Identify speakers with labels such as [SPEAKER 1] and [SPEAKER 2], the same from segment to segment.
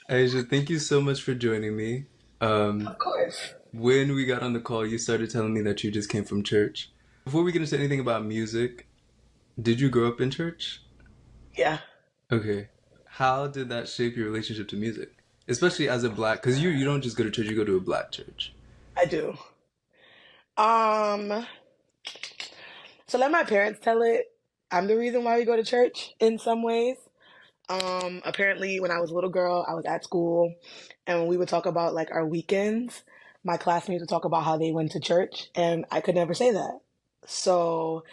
[SPEAKER 1] Aisha, thank you so much for joining me. Um,
[SPEAKER 2] Of course.
[SPEAKER 1] when we got on the call, you started telling me that you just came from church. Before we get into anything about music, did you grow up in church?
[SPEAKER 2] Yeah,
[SPEAKER 1] Okay. How did that shape your relationship to music? Especially as a black, because you don't just go to church, you go to a black church.
[SPEAKER 2] I do. Um, so let my parents tell it. I'm the reason why we go to church in some ways. Apparently when I was a little girl, I was at school and when we would talk about like our weekends, my classmates would talk about how they went to church and I could never say that. So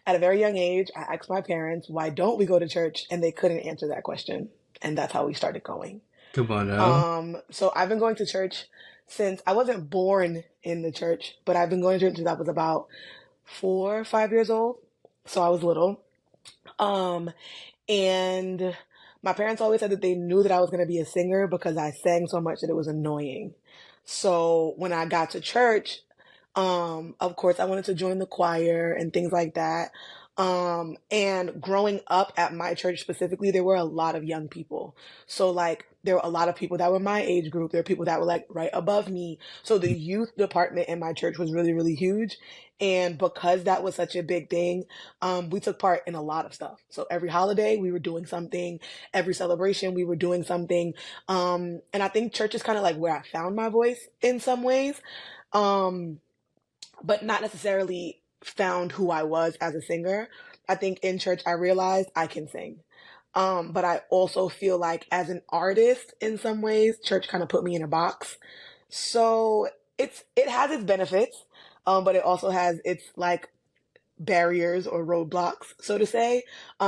[SPEAKER 2] at a very young age, I asked my parents, why don't we go to church? And they couldn't answer that question. And that's how we started going.
[SPEAKER 1] Come on now.
[SPEAKER 2] So I've been going to church since I wasn't born in the church, but I've been going to church since I was about 4 or 5 years old. So I was little. Um, and my parents always said that they knew that I was going to be a singer because I sang so much that it was annoying. So when I got to church, of course, I wanted to join the choir and things like that. And growing up at my church specifically, there were a lot of young people. So like there were a lot of people that were my age group. There were people that were like right above me. So the youth department in my church was really, really huge. And because that was such a big thing, we took part in a lot of stuff. So every holiday we were doing something, every celebration we were doing something. And I think church is kind of like where I found my voice in some ways. Um, but not necessarily found who I was as a singer. I think in church I realized I can sing. But I also feel like as an artist in some ways, church kind of put me in a box. So it has its benefits, but it also has its like barriers or roadblocks, so to say,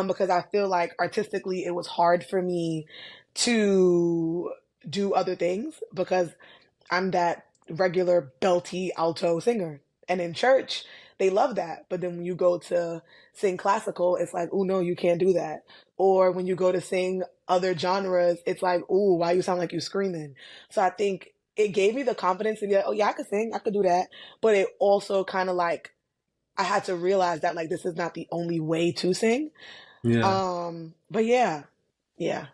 [SPEAKER 2] because I feel like artistically it was hard for me to do other things because I'm that regular belty alto singer. And in church, they love that. But then when you go to sing classical, it's like, oh no, you can't do that. Or when you go to sing other genres, it's like, oh, why you sound like you screaming? So I think it gave me the confidence to be like, oh yeah, I could sing, I could do that. But it also kind of like I had to realize that like this is not the only way to sing.
[SPEAKER 1] Yeah.
[SPEAKER 2] But yeah, yeah,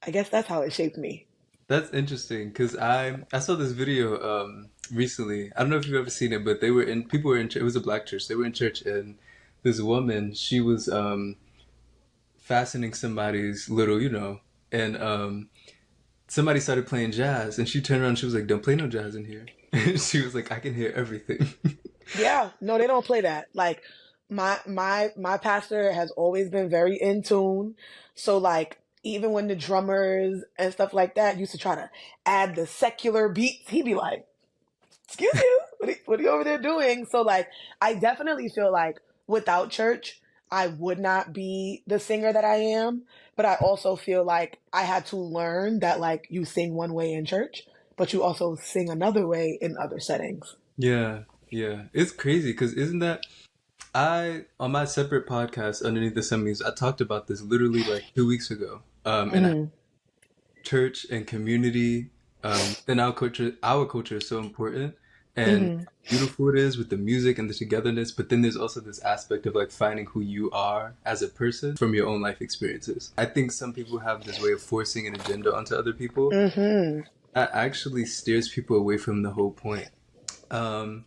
[SPEAKER 2] I guess that's how it shaped me.
[SPEAKER 1] That's interesting because I saw this video recently. I don't know if you've ever seen it, but they were in people were in it was a black church. They were in church and this woman, she was fastening somebody's little, and somebody started playing jazz and she turned around and she was like, "Don't play no jazz in here." She was like, "I can hear everything."
[SPEAKER 2] Yeah, no, they don't play that. Like my pastor has always been very in tune. So like even when the drummers and stuff like that used to try to add the secular beats, he'd be like, "Excuse you, what are you over there doing?" So like I definitely feel like without church, I would not be the singer that I am. But I also feel like I had to learn that like you sing one way in church, but you also sing another way in other settings.
[SPEAKER 1] Yeah, yeah. It's crazy because isn't that I on my separate podcast underneath the semis, I talked about this literally like 2 weeks ago. And
[SPEAKER 2] Hmm.
[SPEAKER 1] church and community in our culture is so important and
[SPEAKER 2] Hmm.
[SPEAKER 1] how beautiful it is with the music and the togetherness, but then there's also this aspect of like finding who you are as a person from your own life experiences. I think some people have this way of forcing an agenda onto other people
[SPEAKER 2] Hmm.
[SPEAKER 1] that actually steers people away from the whole point. um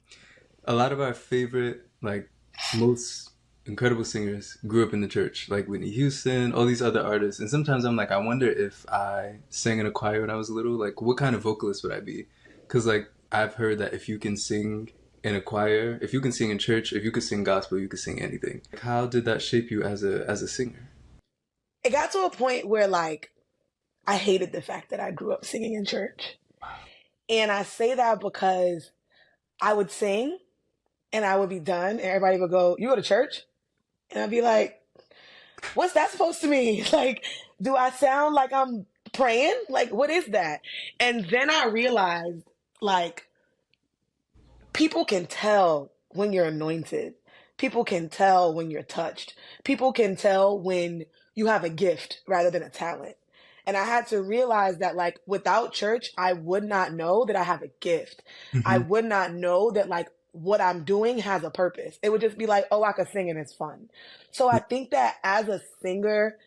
[SPEAKER 1] a lot of our favorite, like, most incredible singers grew up in the church, like Whitney Houston, all these other artists. And sometimes I'm like, I wonder if I sang in a choir when I was little, like, what kind of vocalist would I be? Because, like, I've heard that if you can sing in a choir, if you can sing in church, if you could sing gospel, you could sing anything. How did that shape you as a singer?
[SPEAKER 2] It got to a point where like I hated the fact that I grew up singing in church. And I say that because I would sing and I would be done and everybody would go, "You go to church?" And I'd be like, "What's that supposed to mean?" Like, do I sound like I'm praying? Like, what is that? And then I realized like people can tell when you're anointed. People can tell when you're touched. People can tell when you have a gift rather than a talent. And I had to realize that, like, without church, I would not know that I have a gift. I
[SPEAKER 1] Hmm.
[SPEAKER 2] would not know that, like, what I'm doing has a purpose. It would just be like, oh, I could sing and it's fun. So I think that as a singer,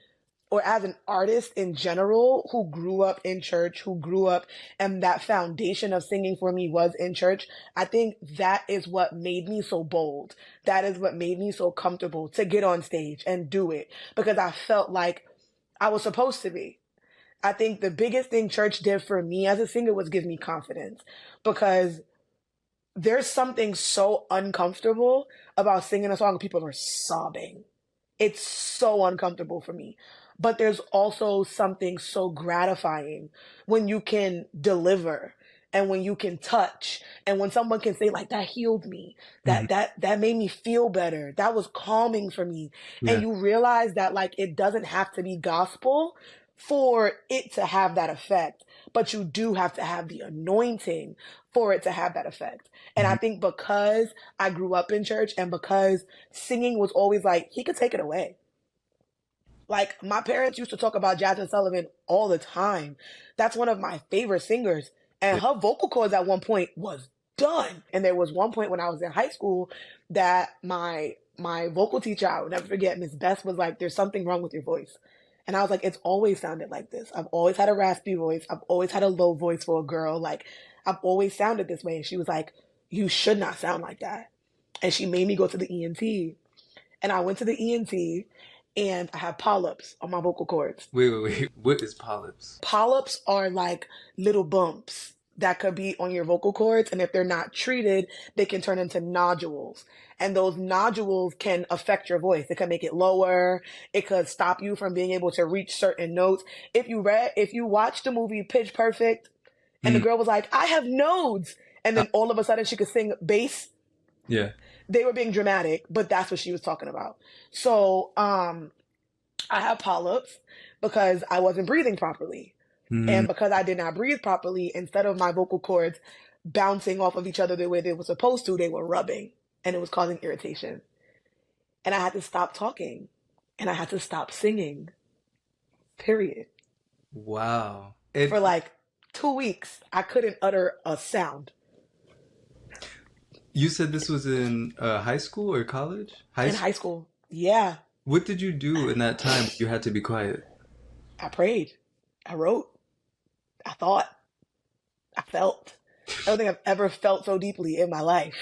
[SPEAKER 2] or as an artist in general who grew up in church, who grew up and that foundation of singing for me was in church, I think that is what made me so bold. That is what made me so comfortable to get on stage and do it because I felt like I was supposed to be. I think the biggest thing church did for me as a singer was give me confidence because there's something so uncomfortable about singing a song and people are sobbing. It's so uncomfortable for me. But there's also something so gratifying when you can deliver and when you can touch and when someone can say like that healed me,
[SPEAKER 1] Mhm.
[SPEAKER 2] that made me feel better. That was calming for me. And
[SPEAKER 1] Yeah.
[SPEAKER 2] you realize that like it doesn't have to be gospel for it to have that effect, but you do have to have the anointing for it to have that effect. And I
[SPEAKER 1] Mhm.
[SPEAKER 2] think because I grew up in church and because singing was always like, he could take it away. Like my parents used to talk about Jasmine Sullivan all the time. That's one of my favorite singers. And
[SPEAKER 1] Yeah.
[SPEAKER 2] her vocal cords at one point was done. And there was one point when I was in high school that my vocal teacher, I would never forget, Miss Best was like, there's something wrong with your voice. And I was like, it's always sounded like this. I've always had a raspy voice. I've always had a low voice for a girl. Like I've always sounded this way. And she was like, you should not sound like that. And she made me go to the ENT. And I went to the ENT and I had polyps on my vocal cords.
[SPEAKER 1] Wait, wait, wait. What is polyps?
[SPEAKER 2] Polyps are like little bumps that could be on your vocal cords. And if they're not treated, they can turn into nodules. And those nodules can affect your voice. It can make it lower. It could stop you from being able to reach certain notes. If you watch the movie Pitch Perfect and the
[SPEAKER 1] Mm.
[SPEAKER 2] girl was like, I have nodes. And
[SPEAKER 1] Uh,
[SPEAKER 2] then all of a sudden she could sing bass.
[SPEAKER 1] yeah.
[SPEAKER 2] They were being dramatic, but that's what she was talking about. So, I had polyps because I wasn't breathing properly.
[SPEAKER 1] Mm.
[SPEAKER 2] And because I did not breathe properly, instead of my vocal cords bouncing off of each other the way they were supposed to, they were rubbing and it was causing irritation. And I had to stop talking and I had to stop singing, period.
[SPEAKER 1] Wow.
[SPEAKER 2] For
[SPEAKER 1] It.
[SPEAKER 2] like 2 weeks, I couldn't utter a sound
[SPEAKER 1] You said this was in high school or college? High
[SPEAKER 2] in
[SPEAKER 1] school.
[SPEAKER 2] high school. Yeah,
[SPEAKER 1] What did you do in that time? You had to be quiet.
[SPEAKER 2] I prayed, I wrote, I thought, I felt. I don't think I've ever felt so deeply in my life.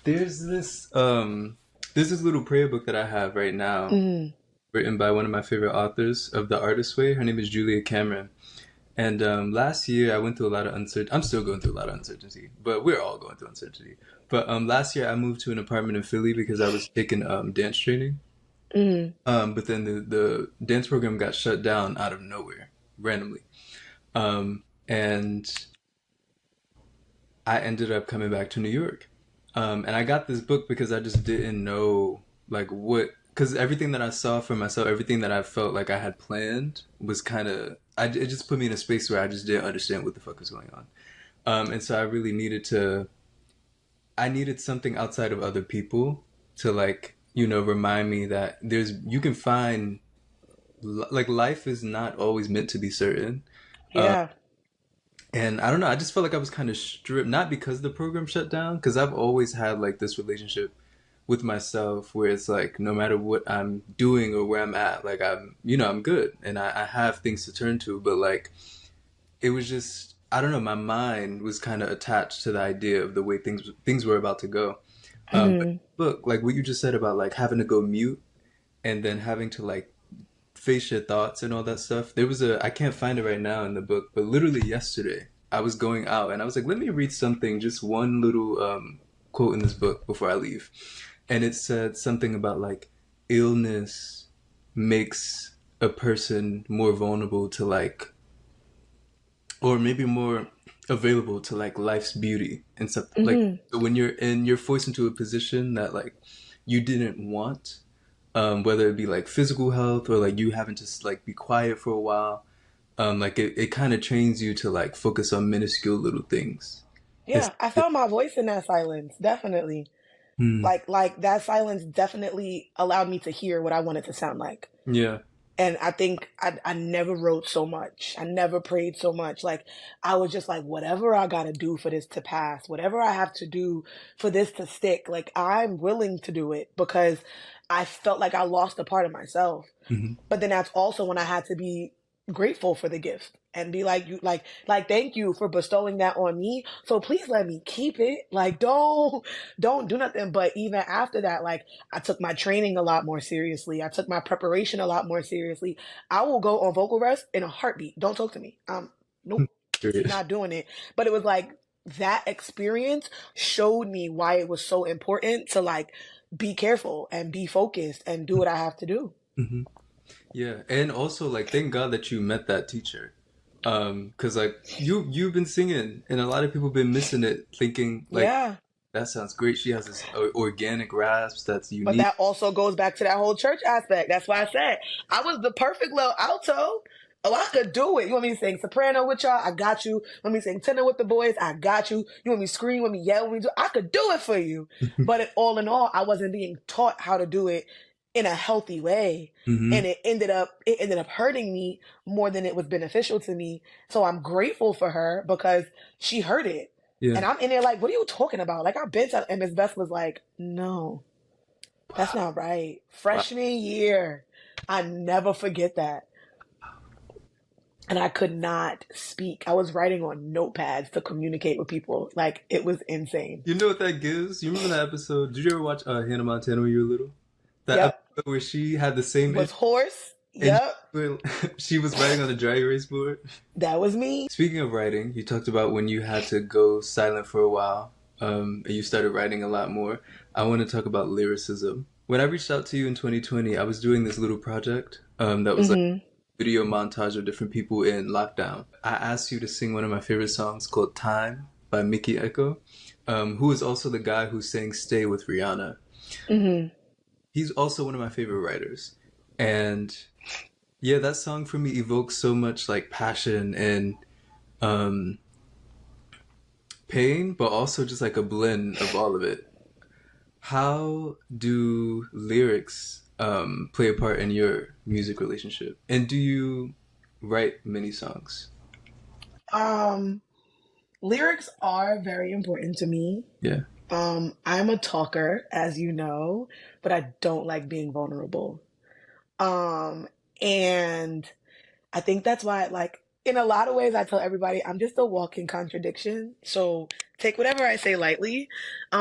[SPEAKER 1] There's this there's this little prayer book that I have right now,
[SPEAKER 2] Mm,
[SPEAKER 1] written by one of my favorite authors of The Artist Way. Her name is Julia Cameron. And last year I went through a lot of uncertainty. I'm still going through a lot of uncertainty, but we're all going through uncertainty. But last year I moved to an apartment in Philly because I was taking dance training.
[SPEAKER 2] mm,
[SPEAKER 1] But then the dance program got shut down out of nowhere, randomly. And I ended up coming back to New York. And I got this book because I just didn't know like what, because everything that I saw for myself, everything that I felt like I had planned was kind of, it just put me in a space where I just didn't understand what the fuck was going on. And so I really needed to, I needed something outside of other people to like, remind me that you can find, like life is not always meant to be certain.
[SPEAKER 2] yeah,
[SPEAKER 1] And I don't know, I just felt like I was kind of stripped, not because the program shut down, because I've always had like this relationship with myself where it's like no matter what I'm doing or where I'm at, like I'm good and I have things to turn to. But like it was just, I don't know, my mind was kind of attached to the idea of the way things were about to go. But
[SPEAKER 2] mm,
[SPEAKER 1] look, like what you just said about like having to go mute and then having to like face your thoughts and all that stuff. There was I can't find it right now in the book, but literally yesterday I was going out and I was like, let me read something, just one little quote in this book before I leave. And it said something about like illness makes a person more vulnerable to like, or maybe more available to like life's beauty and stuff like,
[SPEAKER 2] mm,
[SPEAKER 1] so when you're forced into a position that like you didn't want, whether it be like physical health or like you having to like be quiet for a while, like it kind of trains you to like focus on minuscule little things. It's,
[SPEAKER 2] yeah. I found my voice in that silence, definitely.
[SPEAKER 1] hmm,
[SPEAKER 2] Like that silence definitely allowed me to hear what I wanted to sound like.
[SPEAKER 1] yeah,
[SPEAKER 2] And I think I never wrote so much. I never prayed so much. Like I was just like, whatever I gotta do for this to pass, whatever I have to do for this to stick, like I'm willing to do it because I felt like I lost a part of myself.
[SPEAKER 1] Hmm.
[SPEAKER 2] But then that's also when I had to be grateful for the gift and be like, you like thank you for bestowing that on me. So please let me keep it. Like don't do nothing. But even after that, like I took my training a lot more seriously. I took my preparation a lot more seriously. I will go on vocal rest in a heartbeat. Don't talk to me. Nope.
[SPEAKER 1] Period.
[SPEAKER 2] Not doing it. But it was like that experience showed me why it was so important to like be careful and be focused and do what I have to do.
[SPEAKER 1] Hmm. Yeah, and also like thank God that you met that teacher. 'Cause like you've been singing and a lot of people been missing it thinking like
[SPEAKER 2] Yeah.
[SPEAKER 1] that sounds great. She has this organic rasp that's
[SPEAKER 2] But
[SPEAKER 1] unique.
[SPEAKER 2] that also goes back to that whole church aspect. That's why I said I was the perfect little alto. Oh, I could do it. You want me to sing soprano with y'all? I got you. You want me to sing tenor with the boys? I got you. You want me to scream? You want me to yell? You want me to do? I could do it for you. But all in all, I wasn't being taught how to do it in a healthy way.
[SPEAKER 1] Hmm.
[SPEAKER 2] And it ended up hurting me more than it was beneficial to me. So I'm grateful for her because she heard it.
[SPEAKER 1] Yeah.
[SPEAKER 2] And I'm in there like, what are you talking about? Like I've been to, and Miss Beth was like, no. That's not right.
[SPEAKER 1] Wow.
[SPEAKER 2] Freshman year. I never forget that. And I could not speak. I was writing on notepads to communicate with people. Like it was insane.
[SPEAKER 1] You know what that gives? You remember that episode? Did you ever watch Hannah Montana when you were little? That
[SPEAKER 2] Yep.
[SPEAKER 1] episode where she had the same issue
[SPEAKER 2] Was hoarse.
[SPEAKER 1] and
[SPEAKER 2] Yep.
[SPEAKER 1] she was writing on the dry erase board.
[SPEAKER 2] That was me.
[SPEAKER 1] Speaking of writing, you talked about when you had to go silent for a while, and you started writing a lot more. I want to talk about lyricism. When I reached out to you in 2020, I was doing this little project that was like
[SPEAKER 2] Hmm.
[SPEAKER 1] a video montage of different people in lockdown. I asked you to sing one of my favorite songs called Time by Mickey Echo, who is also the guy who sang Stay with Rihanna.
[SPEAKER 2] Hmm.
[SPEAKER 1] He's also one of my favorite writers. And yeah, that song for me evokes so much like passion and um, pain, but also just like a blend of all of it. How do lyrics play a part in your music relationship? And do you write many songs?
[SPEAKER 2] Um, Lyrics are very important to me.
[SPEAKER 1] Yeah.
[SPEAKER 2] I'm a talker, as you know, but I don't like being vulnerable. Um, and I think that's why, like, in a lot of ways, I tell everybody I'm just a walking contradiction. So take whatever I say lightly,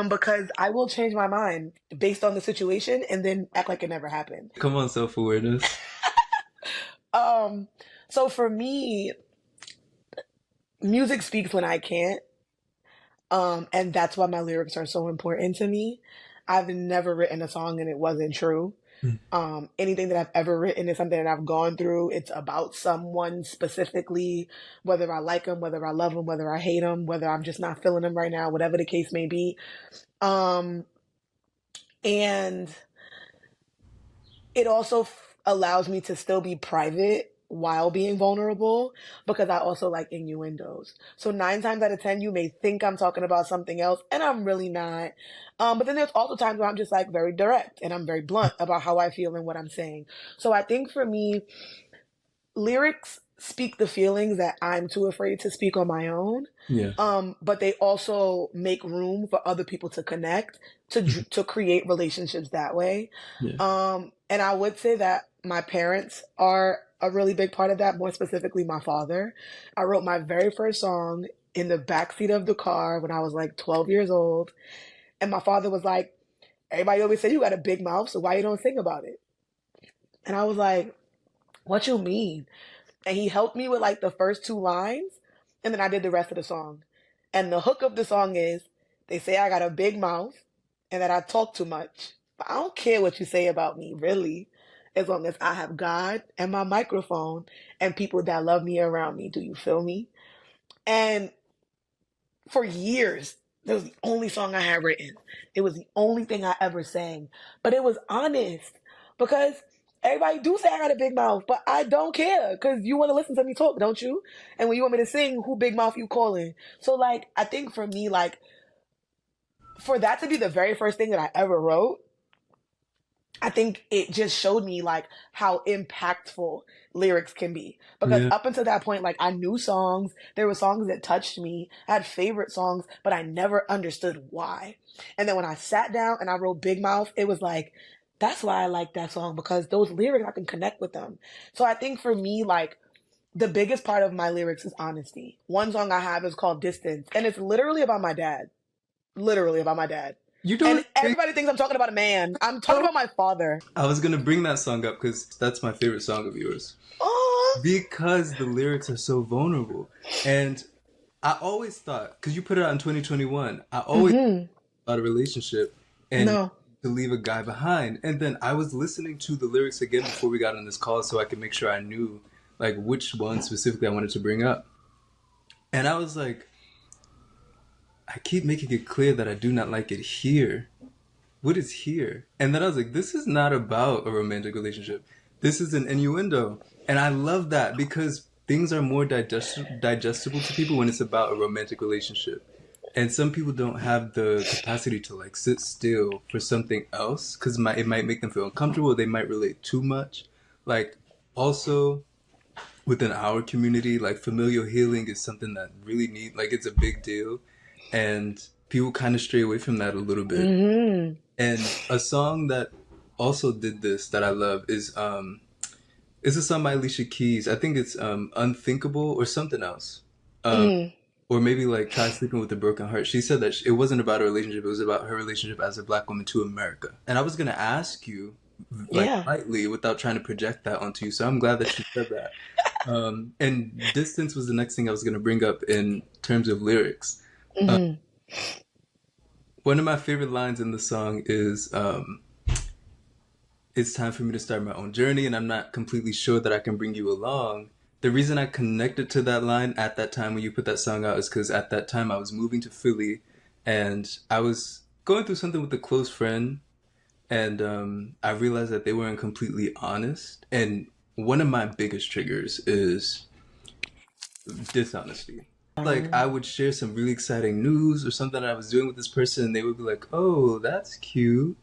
[SPEAKER 2] because I will change my mind based on the situation and then act like it never happened.
[SPEAKER 1] Come on, self awareness.
[SPEAKER 2] Um, so for me, music speaks when I can't. And that's why my lyrics are so important to me. I've never written a song and it wasn't true. Anything that I've ever written is something that I've gone through. It's about someone specifically, whether I like them, whether I love them, whether I hate them, whether I'm just not feeling them right now, whatever the case may be. Um, and it also allows me to still be private while being vulnerable because I also like innuendos. So 9 times out of 10, you may think I'm talking about something else and I'm really not. But then there's also times where I'm just like very direct and I'm very blunt about how I feel and what I'm saying. So I think for me, lyrics speak the feelings that I'm too afraid to speak on my own.
[SPEAKER 1] Yeah.
[SPEAKER 2] But they also make room for other people to connect to create relationships that way.
[SPEAKER 1] Yeah.
[SPEAKER 2] And I would say that my parents are a really big part of that, more specifically my father. I wrote my very first song in the backseat of the car when I was like 12 years old. And my father was like, everybody always say you got a big mouth, so why you don't sing about it? And I was like, what you mean? And he helped me with like the first two lines, and then I did the rest of the song. And the hook of the song is, they say I got a big mouth and that I talk too much. But I don't care what you say about me, really, as long as I have God and my microphone and people that love me around me. Do you feel me? And for years, that was the only song I had written. It was the only thing I ever sang. But it was honest because everybody do say I got a big mouth, but I don't care because you want to listen to me talk, don't you? And when you want me to sing, who big mouth you calling? So like, I think for me, like, for that to be the very first thing that I ever wrote, I think it just showed me like how impactful lyrics can be. Because
[SPEAKER 1] Yeah.
[SPEAKER 2] up until that point, like I knew songs, there were songs that touched me, I had favorite songs, but I never understood why. And then when I sat down and I wrote Big Mouth, it was like, That's why I like that song, because those lyrics, I can connect with them. So I think for me, like, the biggest part of my lyrics is honesty. One song I have is called Distance, and it's literally about my dad. Literally about my dad.
[SPEAKER 1] You know
[SPEAKER 2] And
[SPEAKER 1] what's crazy?
[SPEAKER 2] everybody thinks I'm talking about a man. I'm talking about my father.
[SPEAKER 1] I was gonna bring that song up because that's my favorite song of yours.
[SPEAKER 2] Oh,
[SPEAKER 1] Because the lyrics are so vulnerable. And I always thought, because you put it out in 2021, I always thought about a relationship and
[SPEAKER 2] no.
[SPEAKER 1] to leave a guy behind. And then I was listening to the lyrics again before we got on this call so I could make sure I knew like which one specifically I wanted to bring up. And I was like, I keep making it clear that I do not like it here. What is here? And then I was like, this is not about a romantic relationship. This is an innuendo. And I love that because things are more digestible to people when it's about a romantic relationship. And some people don't have the capacity to like sit still for something else because it might make them feel uncomfortable. They might relate too much. Like also within our community, like familial healing is something that really like it's a big deal. And people kind of stray away from that a little bit. And a song that also did this that I love is it's a song by Alicia Keys. I think it's Unthinkable or something else. Or maybe like Try Sleeping with a Broken Heart. She said that it wasn't about a relationship, it was about her relationship as a black woman to America. And I was gonna ask you like
[SPEAKER 2] Yeah.
[SPEAKER 1] lightly without trying to project that onto you. So I'm glad that you said that. And Distance was the next thing I was gonna bring up in terms of lyrics. One of my favorite lines in the song is it's time for me to start my own journey and I'm not completely sure that I can bring you along. The reason I connected to that line at that time when you put that song out is because at that time I was moving to Philly and I was going through something with a close friend and I realized that they weren't completely honest. And one of my biggest triggers is dishonesty. Like I would share some really exciting news or something I was doing with this person and they would be like, oh, that's cute.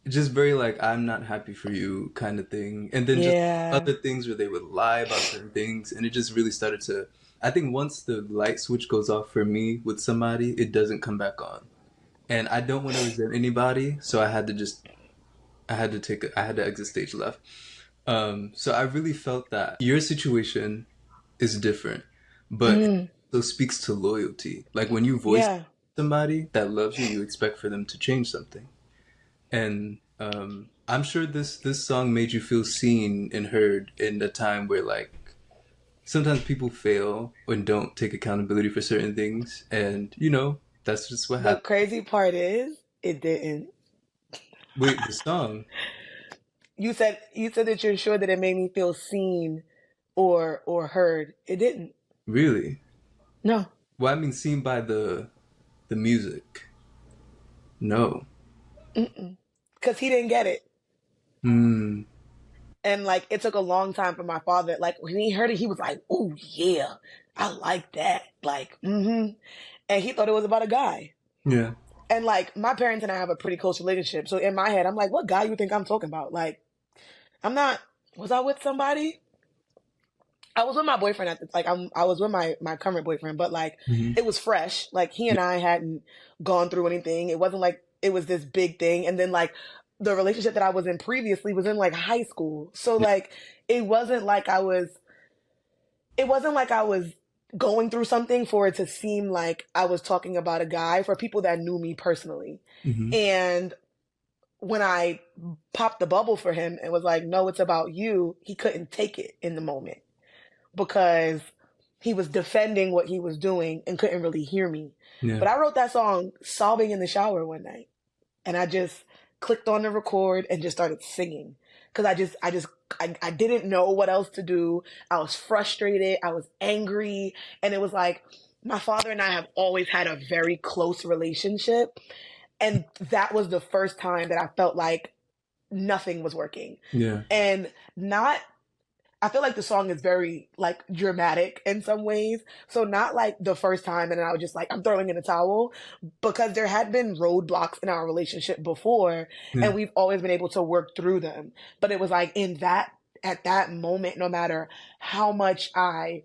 [SPEAKER 1] Just very like I'm not happy for you kind of thing, and then just
[SPEAKER 2] Yeah.
[SPEAKER 1] other things where they would lie about certain things, and it just really started to. I think once the light switch goes off for me with somebody, it doesn't come back on, and I don't want to resent anybody, so I had to exit stage left. So I really felt that your situation is different, but it also speaks to loyalty. Like when you voice
[SPEAKER 2] Yeah.
[SPEAKER 1] somebody that loves you, you expect for them to change something. And I'm sure this song made you feel seen and heard in a time where like sometimes people fail and don't take accountability for certain things, and you know that's just what
[SPEAKER 2] The
[SPEAKER 1] happened.
[SPEAKER 2] crazy part is it didn't.
[SPEAKER 1] Wait, the song
[SPEAKER 2] You said that you're sure that it made me feel seen or heard. It didn't.
[SPEAKER 1] really?
[SPEAKER 2] No.
[SPEAKER 1] Well, I mean, seen by the music. No.
[SPEAKER 2] Because he didn't get it.
[SPEAKER 1] Hmm.
[SPEAKER 2] And like it took a long time for my father. Like when he heard it, he was like, "Oh yeah, I like that." Like, and he thought it was about a guy.
[SPEAKER 1] Yeah.
[SPEAKER 2] And like my parents and I have a pretty close relationship. So in my head, I'm like, "What guy you think I'm talking about?" Like, I'm not. Was I with somebody? I was with my boyfriend at the like I was with my current boyfriend, but like
[SPEAKER 1] Hmm.
[SPEAKER 2] it was fresh. Like he and I hadn't gone through anything. It wasn't like it was this big thing. And then like the relationship that I was in previously was in like high school. So
[SPEAKER 1] Yeah.
[SPEAKER 2] like it wasn't like I was going through something for it to seem like I was talking about a guy for people that knew me personally.
[SPEAKER 1] Hmm.
[SPEAKER 2] And when I popped the bubble for him and was like, "No, it's about you," he couldn't take it in the moment because he was defending what he was doing and couldn't really hear me.
[SPEAKER 1] Yeah.
[SPEAKER 2] But I wrote that song sobbing in the shower one night, and I just clicked on the record and just started singing because I didn't know what else to do. I was frustrated, I was angry, and it was like my father and I have always had a very close relationship, and that was the first time that I felt like nothing was working.
[SPEAKER 1] Yeah.
[SPEAKER 2] And not I feel like the song is very like dramatic in some ways. So not like the first time and then I was just like, I'm throwing in a towel, because there had been roadblocks in our relationship before
[SPEAKER 1] Yeah.
[SPEAKER 2] and we've always been able to work through them. But it was like at that moment, no matter how much I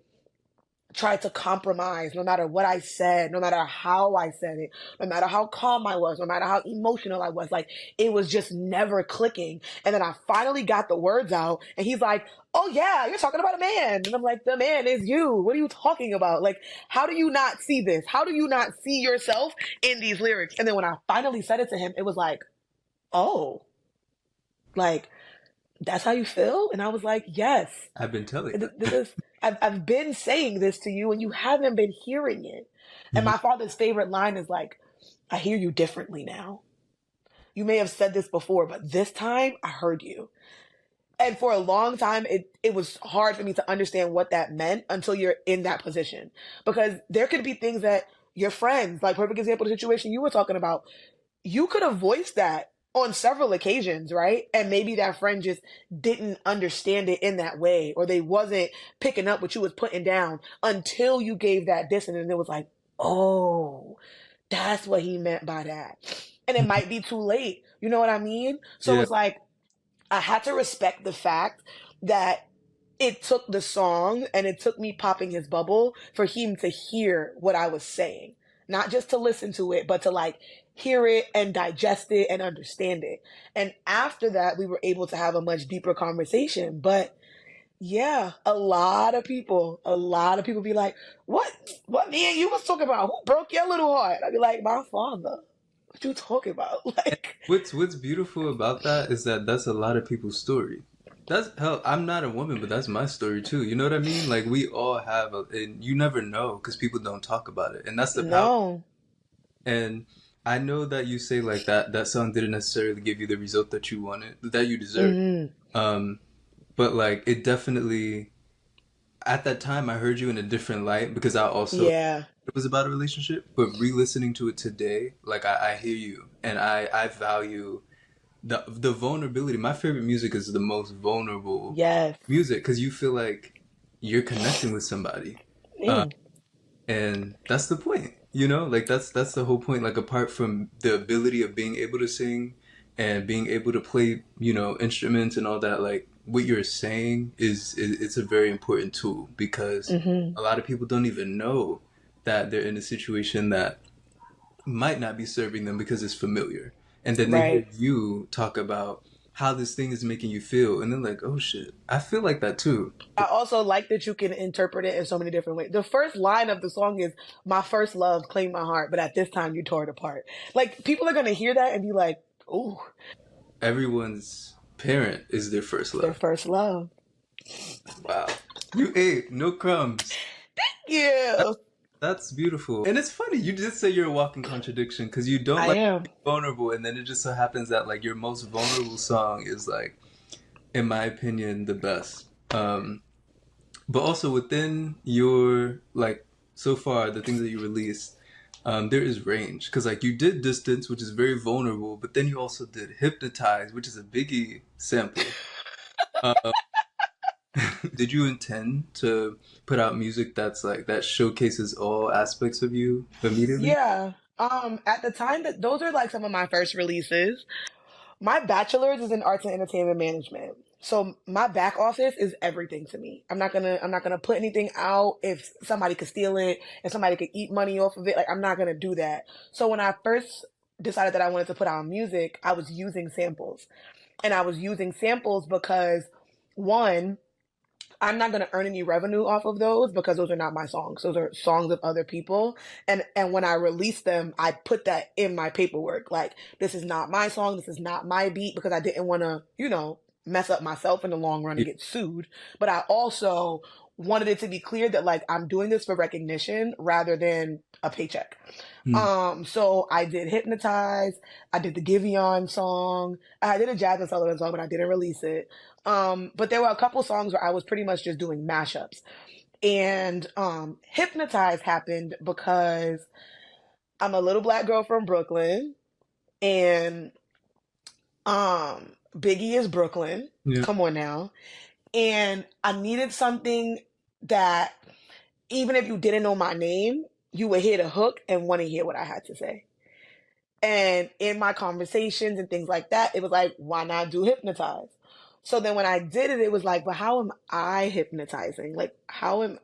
[SPEAKER 2] tried to compromise no matter what I said, no matter how I said it, no matter how calm I was, no matter how emotional I was. Like, it was just never clicking. And then I finally got the words out, and he's like, "Oh, yeah, you're talking about a man." And I'm like, "The man is you. What are you talking about? Like, how do you not see this? How do you not see yourself in these lyrics?" And then when I finally said it to him, it was like, "Oh, like, that's how you feel?" And I was like, "Yes.
[SPEAKER 1] I've been telling
[SPEAKER 2] This
[SPEAKER 1] that.
[SPEAKER 2] is, I've been saying this to you and you haven't been hearing it." And
[SPEAKER 1] Mhm.
[SPEAKER 2] my father's favorite line is like, "I hear you differently now. You may have said this before, but this time I heard you." And for a long time, it was hard for me to understand what that meant until you're in that position. Because there could be things that your friends, like perfect example of the situation you were talking about, you could have voiced that on several occasions, right? And maybe that friend just didn't understand it in that way, or they wasn't picking up what you was putting down until you gave that dissonance, and it was like, "Oh, that's what he meant by that." And it might be too late. You know what I mean? So
[SPEAKER 1] Yeah.
[SPEAKER 2] it's like, I had to respect the fact that it took the song and it took me popping his bubble for him to hear what I was saying. Not just to listen to it, but to like hear it and digest it and understand it. And after that, we were able to have a much deeper conversation. But yeah, a lot of people be like, what man you was talking about? Who broke your little heart?" I'd be like, "My father." What you talking about? Like,
[SPEAKER 1] What's beautiful about that is that that's a lot of people's story. That's hell. I'm not a woman, but that's my story too. You know what I mean? Like we all have, and you never know because people don't talk about it, and that's the power.
[SPEAKER 2] no.
[SPEAKER 1] And I know that you say like that song didn't necessarily give you the result that you wanted, that you deserved.
[SPEAKER 2] Hmm.
[SPEAKER 1] Um, but like it definitely at that time I heard you in a different light because I also
[SPEAKER 2] Yeah.
[SPEAKER 1] it was about a relationship, but re-listening to it today, like I hear you and I value the vulnerability. My favorite music is the most vulnerable
[SPEAKER 2] Yes.
[SPEAKER 1] music because you feel like you're connecting with somebody, uh,
[SPEAKER 2] Mm.
[SPEAKER 1] and that's the point. You know, like that's the whole point. Like apart from the ability of being able to sing and being able to play, instruments and all that, like what you're saying is it's a very important tool because
[SPEAKER 2] Hmm.
[SPEAKER 1] a lot of people don't even know that they're in a situation that might not be serving them because it's familiar. And then they hear
[SPEAKER 2] Right.
[SPEAKER 1] you talk about how this thing is making you feel. And they're like, oh shit, I feel like that too.
[SPEAKER 2] I also like that you can interpret it in so many different ways. The first line of the song is, "My first love claimed my heart, but at this time you tore it apart." Like, people are going to hear that and be like, "Ooh,
[SPEAKER 1] Everyone's parent is their first
[SPEAKER 2] it's their
[SPEAKER 1] love.
[SPEAKER 2] first love."
[SPEAKER 1] Wow. You ate no crumbs.
[SPEAKER 2] Yeah,
[SPEAKER 1] That's beautiful. And it's funny, you just say you're a walking contradiction because you don't
[SPEAKER 2] I
[SPEAKER 1] like
[SPEAKER 2] am.
[SPEAKER 1] vulnerable. And then it just so happens that like your most vulnerable song is like, in my opinion, the best. But also within your like so far the things that you released, there is range because like you did distance, which is very vulnerable, but then you also did hypnotize, which is a biggie sample. Um, did you intend to put out music that's like that showcases all aspects of you immediately?
[SPEAKER 2] Yeah. At the time that those are like some of my first releases. My bachelor's is in arts and entertainment management. So my back office is everything to me. I'm not gonna put anything out if somebody could steal it, if somebody could eat money off of it. Like, I'm not gonna do that. So when I first decided that I wanted to put out music, I was using samples. And I was using samples because, one, I'm not going to earn any revenue off of those because those are not my songs. Those are songs of other people. And when I release them, I put that in my paperwork. Like, this is not my song. This is not my beat, because I didn't want to, mess up myself in the long run and
[SPEAKER 1] Yeah.
[SPEAKER 2] get sued. But I also wanted it to be clear that, like, I'm doing this for recognition rather than a paycheck.
[SPEAKER 1] Hmm.
[SPEAKER 2] So I did Hypnotize. I did the Giveon song. I did a Jasmine Sullivan song, but I didn't release it. But there were a couple songs where I was pretty much just doing mashups. And Hypnotize happened because I'm a little black girl from Brooklyn, and Biggie is Brooklyn.
[SPEAKER 1] Yeah.
[SPEAKER 2] Come on now. And I needed something that, even if you didn't know my name, you would hear the hook and want to hear what I had to say. And in my conversations and things like that, it was like, why not do Hypnotize? So then when I did it, it was like, but how am I hypnotizing? Like, how am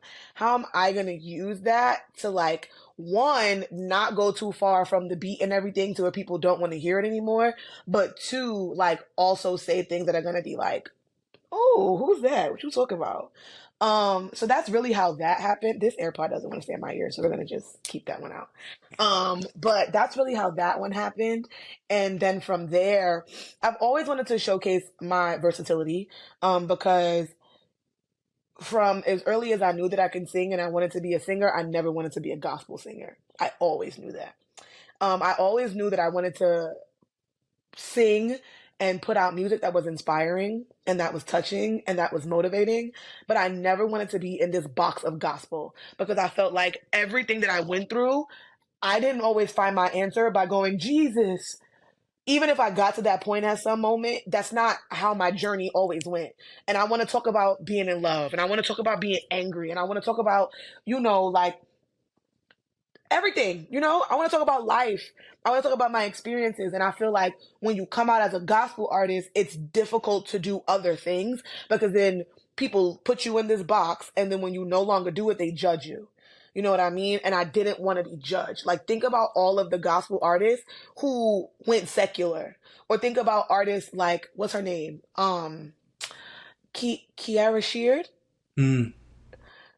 [SPEAKER 2] I gonna use that to like one, not go too far from the beat and everything to where people don't want to hear it anymore, but two, like also say things that are gonna be like, oh, who's that? What you talking about? So that's really how that happened. This AirPod doesn't want to stay in my ear, so we're gonna just keep that one out. But that's really how that one happened. And then from there, I've always wanted to showcase my versatility, because from as early as I knew that I could sing and I wanted to be a singer, I never wanted to be a gospel singer. I always knew that. I always knew that I wanted to sing and put out music that was inspiring and that was touching and that was motivating. But I never wanted to be in this box of gospel because I felt like everything that I went through, I didn't always find my answer by going, Jesus. Even if I got to that point at some moment, that's not how my journey always went. And I want to talk about being in love, and I want to talk about being angry, and I want to talk about, like everything, I want to talk about life. I want to talk about my experiences. And I feel like when you come out as a gospel artist, it's difficult to do other things because then people put you in this box. And then when you no longer do it, they judge you. You know what I mean? And I didn't want to be judged. Like, think about all of the gospel artists who went secular, or think about artists like, what's her name? Kiara Sheard.
[SPEAKER 1] Mm.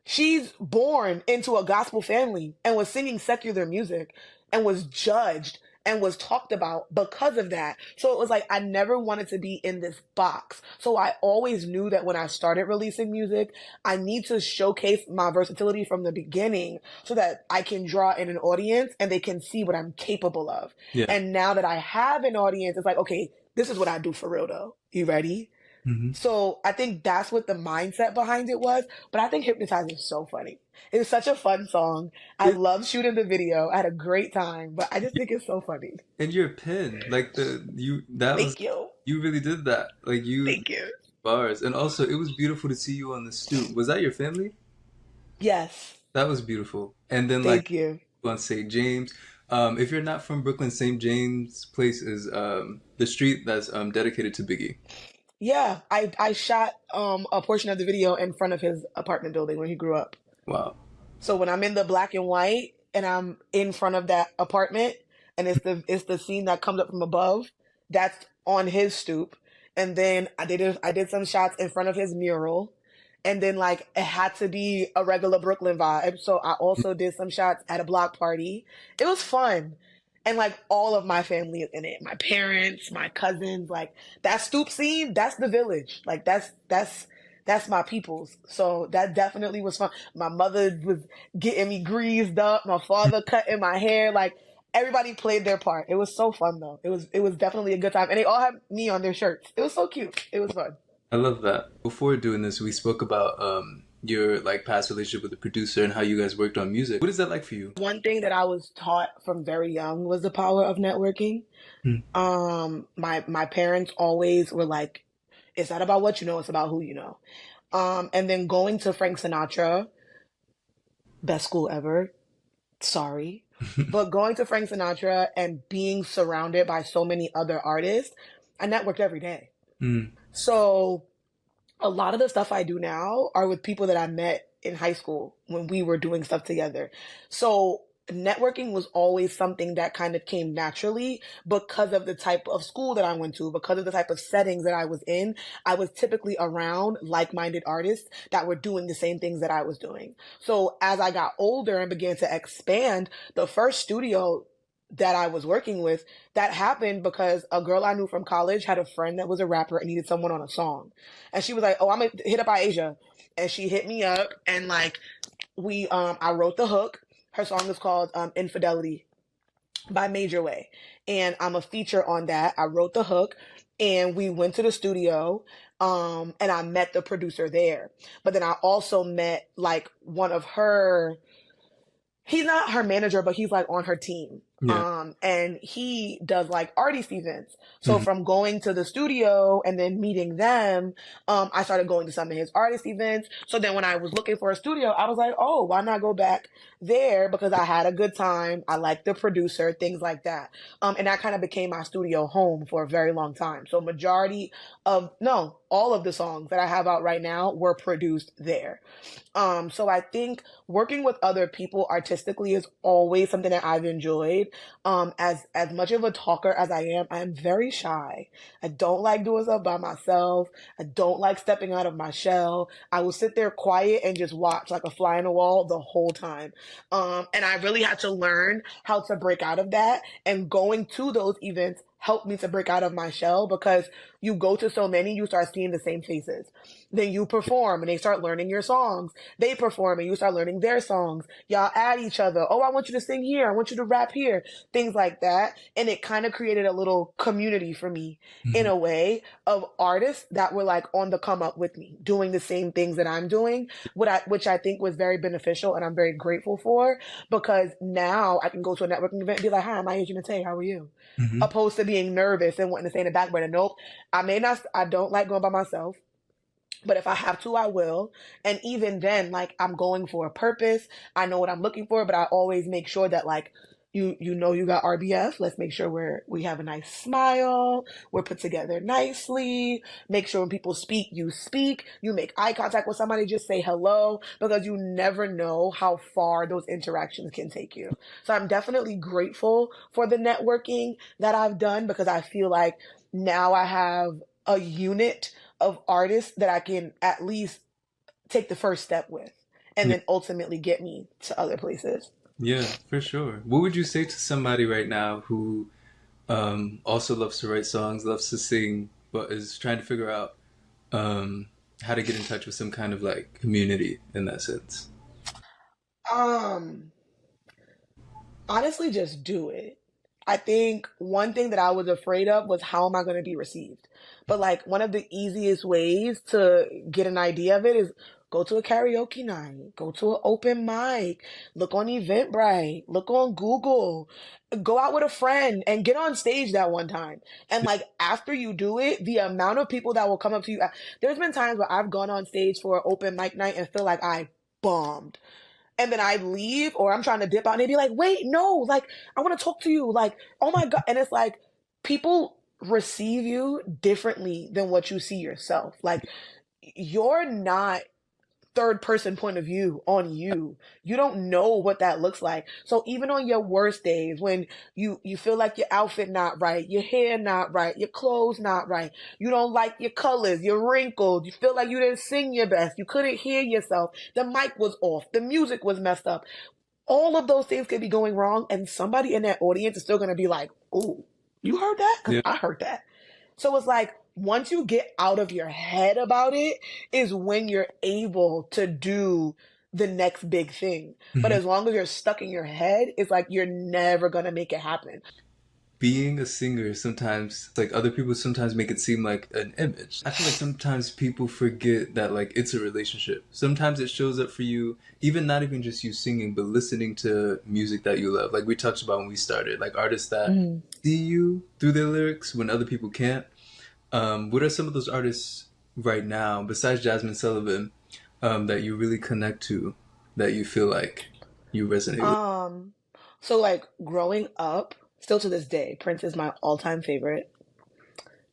[SPEAKER 2] She's born into a gospel family and was singing secular music and was judged and was talked about because of that. So it was like, I never wanted to be in this box. So I always knew that when I started releasing music, I need to showcase my versatility from the beginning so that I can draw in an audience and they can see what I'm capable of.
[SPEAKER 1] Yeah.
[SPEAKER 2] And now that I have an audience, it's like, okay, this is what I do for real though. You ready?
[SPEAKER 1] Mm-hmm.
[SPEAKER 2] So I think that's what the mindset behind it was. But I think Hypnotize is so funny. It's such a fun song. I love shooting the video. I had a great time, but I just think it's so funny.
[SPEAKER 1] And your pen, like you really did that. Like
[SPEAKER 2] Thank you.
[SPEAKER 1] Bars. And also it was beautiful to see you on the stoop. Was that your family?
[SPEAKER 2] Yes.
[SPEAKER 1] That was beautiful. And then
[SPEAKER 2] Thank you.
[SPEAKER 1] on St. James. If you're not from Brooklyn, St. James Place is the street that's dedicated to Biggie.
[SPEAKER 2] Yeah, I shot a portion of the video in front of his apartment building where he grew up.
[SPEAKER 1] Wow.
[SPEAKER 2] So when I'm in the black and white and I'm in front of that apartment and it's the scene that comes up from above, that's on his stoop. And then I did some shots in front of his mural. And then like it had to be a regular Brooklyn vibe. So I also did some shots at a block party. It was fun. And like all of my family is in it. My parents, my cousins, like that stoop scene, that's the village. Like that's my people's. So that definitely was fun. My mother was getting me greased up, my father cutting my hair, like everybody played their part. It was so fun though. It was definitely a good time. And they all had me on their shirts. It was so cute. It was fun.
[SPEAKER 1] I love that. Before doing this, we spoke about your like past relationship with the producer and how you guys worked on music. What is that like for you?
[SPEAKER 2] One thing that I was taught from very young was the power of networking. My parents always were like, it's not about what you know, it's about who you know. And then going to Frank Sinatra, best school ever. Sorry. But going to Frank Sinatra and being surrounded by so many other artists, I networked every day. So a lot of the stuff I do now are with people that I met in high school when we were doing stuff together. So networking was always something that kind of came naturally because of the type of school that I went to, because of the type of settings that I was in. I was typically around like-minded artists that were doing the same things that I was doing. So as I got older and began to expand, the first studio that I was working with, that happened because a girl I knew from college had a friend that was a rapper and needed someone on a song. And she was like, oh, I'm gonna hit up Aáisha. And she hit me up and like I wrote the hook. Her song is called Infidelity by Major Way. And I'm a feature on that. I wrote the hook and we went to the studio and I met the producer there. But then I also met like one of her, he's not her manager, but he's like on her team. Yeah. And he does like artist events. So from going to the studio and then meeting them, I started going to some of his artist events. So then when I was looking for a studio, I was like, oh, why not go back there? Because I had a good time. I liked the producer, things like that. And that kind of became my studio home for a very long time. So all of the songs that I have out right now were produced there. So I think working with other people artistically is always something that I've enjoyed. As much of a talker as I am very shy. I don't like doing stuff by myself. I don't like stepping out of my shell. I will sit there quiet and just watch like a fly on the wall the whole time. And I really had to learn how to break out of that. And going to those events helped me to break out of my shell because you go to so many, you start seeing the same faces. Then you perform and they start learning your songs. They perform and you start learning their songs. Y'all add each other. Oh, I want you to sing here. I want you to rap here. Things like that. And it kind of created a little community for me in
[SPEAKER 1] Mhm.
[SPEAKER 2] a way of artists that were like on the come up with me, doing the same things that I'm doing, which I think was very beneficial and I'm very grateful for because now I can go to a networking event and be like, hi, I'm Aáisha Naté. How are you?
[SPEAKER 1] Mhm.
[SPEAKER 2] Opposed to being nervous and wanting to stay in the back burner. Nope. I don't like going by myself. But if I have to, I will. And even then, like I'm going for a purpose. I know what I'm looking for, but I always make sure that like you know you got RBF. Let's make sure we have a nice smile. We're put together nicely. Make sure when people speak, you speak. You make eye contact with somebody. Just say hello because you never know how far those interactions can take you. So I'm definitely grateful for the networking that I've done because I feel like now I have a unit of artists that I can at least take the first step with and
[SPEAKER 1] Yeah,
[SPEAKER 2] then ultimately get me to other places.
[SPEAKER 1] yeah, for sure. What would you say to somebody right now who also loves to write songs, loves to sing, but is trying to figure out um, how to get in touch with some kind of like community in that sense?
[SPEAKER 2] Um, Honestly, just do it. I think one thing that I was afraid of was how am I going to be received? But like one of the easiest ways to get an idea of it is go to a karaoke night, go to an open mic, look on Eventbrite, look on Google, go out with a friend and get on stage that one time. And like after you do it, the amount of people that will come up to you, there's been times where I've gone on stage for an open mic night and feel like I bombed and then I leave or I'm trying to dip out and they'd be like, wait, no, like I want to talk to you. Like, oh my God. And it's like people receive you differently than what you see yourself. Like you're not third person point of view on you. You don't know what that looks like. So even on your worst days when you feel like your outfit not right, your hair not right, your clothes not right, you don't like your colors, you're wrinkled, you feel like you didn't sing your best, you couldn't hear yourself, the mic was off, the music was messed up. All of those things could be going wrong and somebody in that audience is still going to be like, "Ooh, you heard that? Cuz
[SPEAKER 1] Yeah.
[SPEAKER 2] I heard that." So it's like once you get out of your head about it is when you're able to do the next big thing. But
[SPEAKER 1] Mhm.
[SPEAKER 2] as long as you're stuck in your head, it's like you're never going to make it happen.
[SPEAKER 1] Being a singer sometimes like other people sometimes make it seem like an image. I feel like sometimes people forget that like it's a relationship. Sometimes it shows up for you even not even just you singing but listening to music that you love, like we touched about when we started, like artists that
[SPEAKER 2] Mm.
[SPEAKER 1] see you through their lyrics when other people can't. What are some of those artists right now besides Jasmine Sullivan that you really connect to, that you feel like you resonate with?
[SPEAKER 2] Um, so like growing up, still to this day, Prince is my all-time favorite.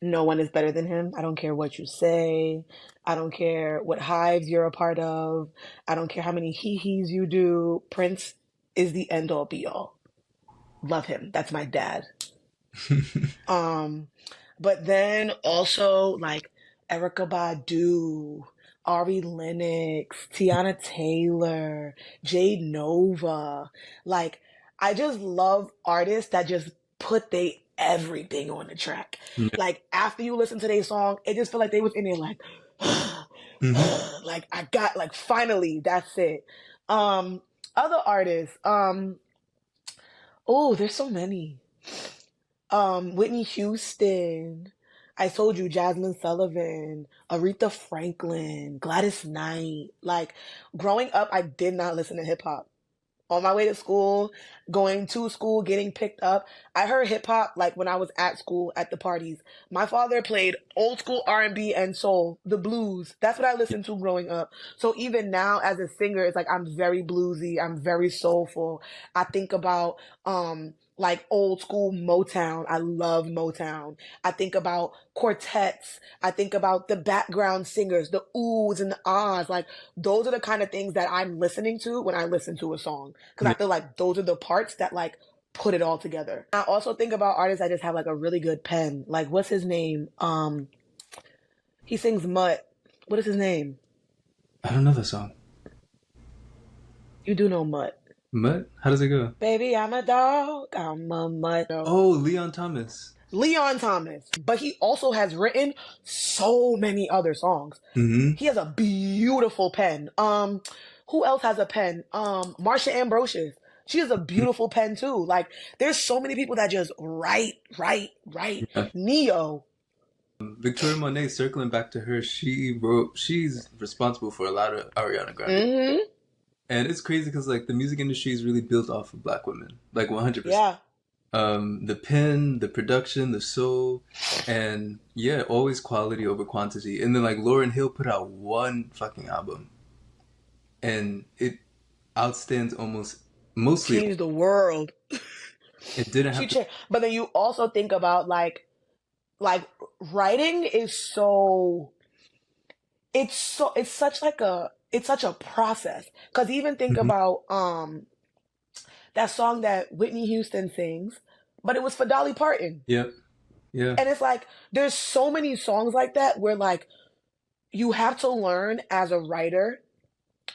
[SPEAKER 2] No one is better than him. I don't care what you say. I don't care what hives you're a part of. I don't care how many hee-hees you do. Prince is the end all be all. Love him. That's my dad. Um, but then also like Erica Badu, Ari Lennox, Tiana Taylor, Jade Nova. Like, I just love artists that just put they everything on the track.
[SPEAKER 1] Yeah.
[SPEAKER 2] Like after you listen to their song, it just feel like they was in there like,
[SPEAKER 1] Mhm.
[SPEAKER 2] like I got like finally that's it. Um, Other artists, oh, there's so many. Whitney Houston. I told you Jasmine Sullivan, Aretha Franklin, Gladys Knight. Like growing up, I did not listen to hip hop. On my way to school, going to school, getting picked up, I heard hip hop like when I was at school at the parties. My father played old school R&B and soul, the blues. That's what I
[SPEAKER 1] Yeah.
[SPEAKER 2] listened to growing up. So even now as a singer, it's like I'm very bluesy, I'm very soulful. I think about like old school Motown. I love Motown. I think about quartets. I think about the background singers, the oohs and the ahs. Like those are the kind of things that I'm listening to when I listen to a song. Cause I
[SPEAKER 1] Yeah.
[SPEAKER 2] feel like those are the parts that like put it all together. I also think about artists that just have like a really good pen. Like what's his name? He sings Mutt. What is his name?
[SPEAKER 1] I don't know the song.
[SPEAKER 2] You do know Mutt.
[SPEAKER 1] Mutt? How does it go?
[SPEAKER 2] Baby, I'm a dog. I'm a mutt.
[SPEAKER 1] Oh, Leon Thomas.
[SPEAKER 2] Leon Thomas. But he also has written so many other songs.
[SPEAKER 1] Mm-hmm.
[SPEAKER 2] He has a beautiful pen. Who else has a pen? Marsha Ambrosius. She has a beautiful pen too. Like, there's so many people that just write.
[SPEAKER 1] Yeah.
[SPEAKER 2] Neo.
[SPEAKER 1] Victoria Monet, circling back to her, she's responsible for a lot of Ariana Grande.
[SPEAKER 2] Mm-hmm.
[SPEAKER 1] And it's crazy because like the music industry is really built off of black women, like 100%.
[SPEAKER 2] Yeah.
[SPEAKER 1] The pen, the production, the soul, and yeah, always quality over quantity. And then like Lauryn Hill put out one fucking album, and it outstands almost mostly.
[SPEAKER 2] Changed the world.
[SPEAKER 1] It didn't
[SPEAKER 2] She
[SPEAKER 1] have to.
[SPEAKER 2] changed. But then you also think about like writing is so it's such like a it's such a process. Cause even think
[SPEAKER 1] Mhm.
[SPEAKER 2] about that song that Whitney Houston sings, but it was for Dolly Parton.
[SPEAKER 1] Yep. Yeah.
[SPEAKER 2] And it's like there's so many songs like that where like you have to learn as a writer.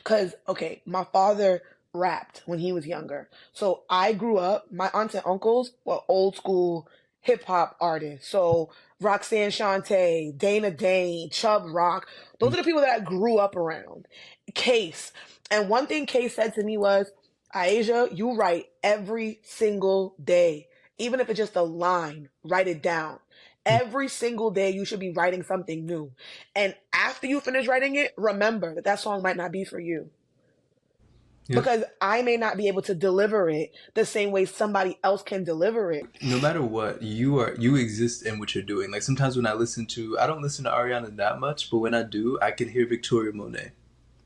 [SPEAKER 2] Cause okay, my father rapped when he was younger. So I grew up, my aunts and uncles were old school hip hop artists. So Roxanne Shante, Dana Dane, Chubb Rock, those are the people that I grew up around. Case. And one thing Case said to me was, Aáisha, you write every single day. Even if it's just a line, write it down. Every single day you should be writing something new. And after you finish writing it, remember that that song might not be for you.
[SPEAKER 1] Yep.
[SPEAKER 2] Because I may not be able to deliver it the same way somebody else can deliver it.
[SPEAKER 1] No matter what, you exist in what you're doing. Like sometimes when I don't listen to Ariana that much, but when I do, I can hear Victoria Monet.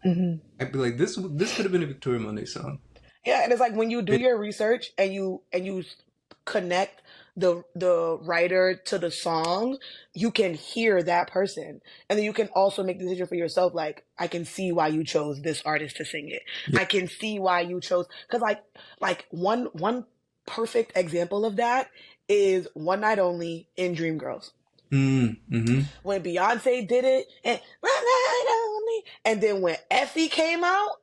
[SPEAKER 2] Mm-hmm.
[SPEAKER 1] I'd be like, this could have been a Victoria Monet song.
[SPEAKER 2] Yeah, and it's like when you do
[SPEAKER 1] It,
[SPEAKER 2] your research and you connect the writer to the song, you can hear that person. And then you can also make the decision for yourself, like, I can see why you chose this artist to sing it.
[SPEAKER 1] yeah.
[SPEAKER 2] I can see why you chose because like one perfect example of that is One Night Only in Dreamgirls.
[SPEAKER 1] Mm-hmm.
[SPEAKER 2] When Beyonce did it and One Night Only, and then when Effie came out,